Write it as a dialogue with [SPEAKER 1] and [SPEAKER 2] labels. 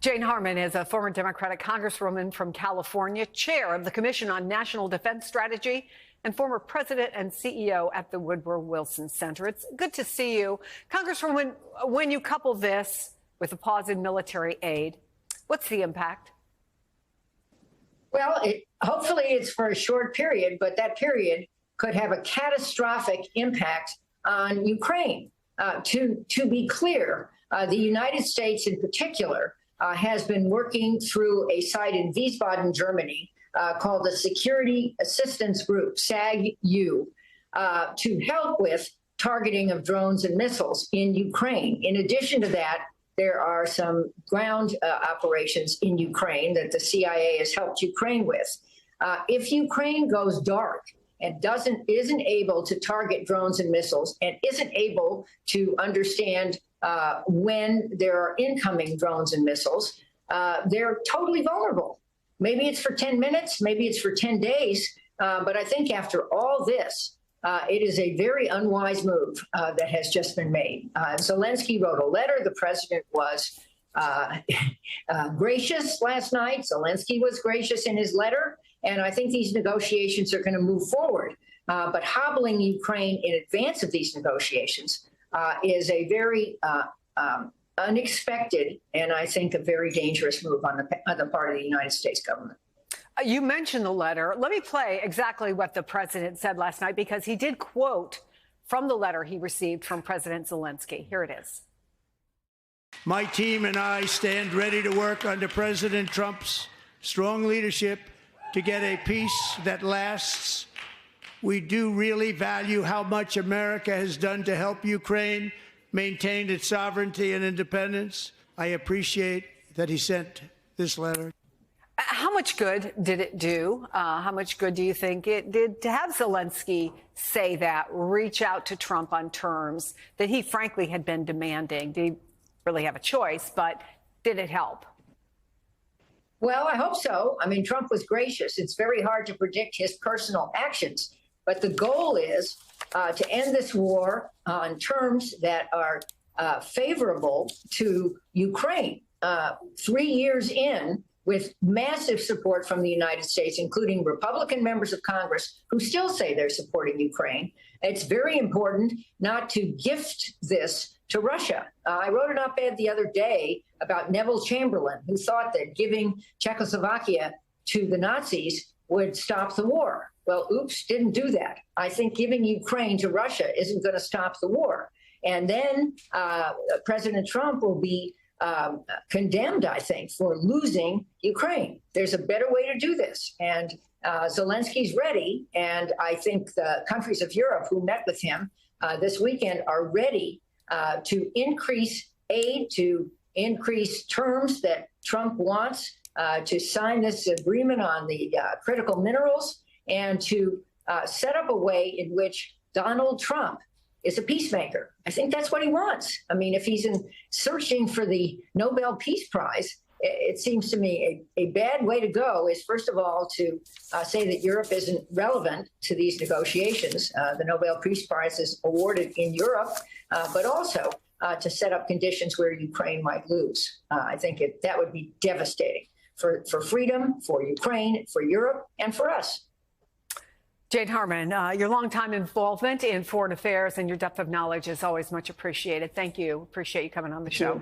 [SPEAKER 1] Jane Harman is a former Democratic Congresswoman from California, chair of the Commission on National Defense Strategy, and former president and CEO at the Woodrow Wilson Center. It's good to see you. Congresswoman, when you couple this with a pause in military aid, what's the impact?
[SPEAKER 2] Well, hopefully it's for a short period, but that period could have a catastrophic impact on Ukraine. To be clear, the United States in particular has been working through a site in Wiesbaden, Germany, called the Security Assistance Group, SAG-U, to help with targeting of drones and missiles in Ukraine. In addition to that, there are some ground operations in Ukraine that the CIA has helped Ukraine with. If Ukraine goes dark and isn't able to target drones and missiles and isn't able to understand when there are incoming drones and missiles, they're totally vulnerable. Maybe it's for 10 minutes, maybe it's for 10 days, but I think after all this, it is a very unwise move that has just been made. Zelensky wrote a letter. The president was gracious last night. Zelensky was gracious in his letter, and I think these negotiations are going to move forward. But hobbling Ukraine in advance of these negotiations is a very unexpected and I think a very dangerous move on the part of the United States government.
[SPEAKER 1] You mentioned the letter. Let me play exactly what the president said last night, because he did quote from the letter he received from President Zelensky. Here it is.
[SPEAKER 3] My team and I stand ready to work under President Trump's strong leadership to get a peace that lasts. We do really value how much America has done to help Ukraine maintain its sovereignty and independence. I appreciate that he sent this letter.
[SPEAKER 1] How much good did it do? How much good do you think it did to have Zelensky say that, reach out to Trump on terms that he frankly had been demanding? Did he really have a choice, but did it help?
[SPEAKER 2] Well, I hope so. I mean, Trump was gracious. It's very hard to predict his personal actions, but the goal is to end this war on terms that are favorable to Ukraine. 3 years in, with massive support from the United States, including Republican members of Congress who still say they're supporting Ukraine, it's very important not to gift this to Russia. I wrote an op-ed the other day about Neville Chamberlain, who thought that giving Czechoslovakia to the Nazis would stop the war. Well, oops, didn't do that. I think giving Ukraine to Russia isn't going to stop the war. And then President Trump will be condemned, I think, for losing Ukraine. There's a better way to do this. And Zelensky's ready. And I think the countries of Europe who met with him this weekend are ready to increase aid, to increase terms that Trump wants, to sign this agreement on the critical minerals, and to set up a way in which Donald Trump is a peacemaker. I think that's what he wants. I mean, if he's searching for the Nobel Peace Prize, it seems to me a bad way to go is, first of all, to say that Europe isn't relevant to these negotiations. The Nobel Peace Prize is awarded in Europe, but also to set up conditions where Ukraine might lose. I think that would be devastating for freedom, for Ukraine, for Europe, and for us.
[SPEAKER 1] Jane Harman, your longtime involvement in foreign affairs and your depth of knowledge is always much appreciated. Thank you. Appreciate you coming on the show.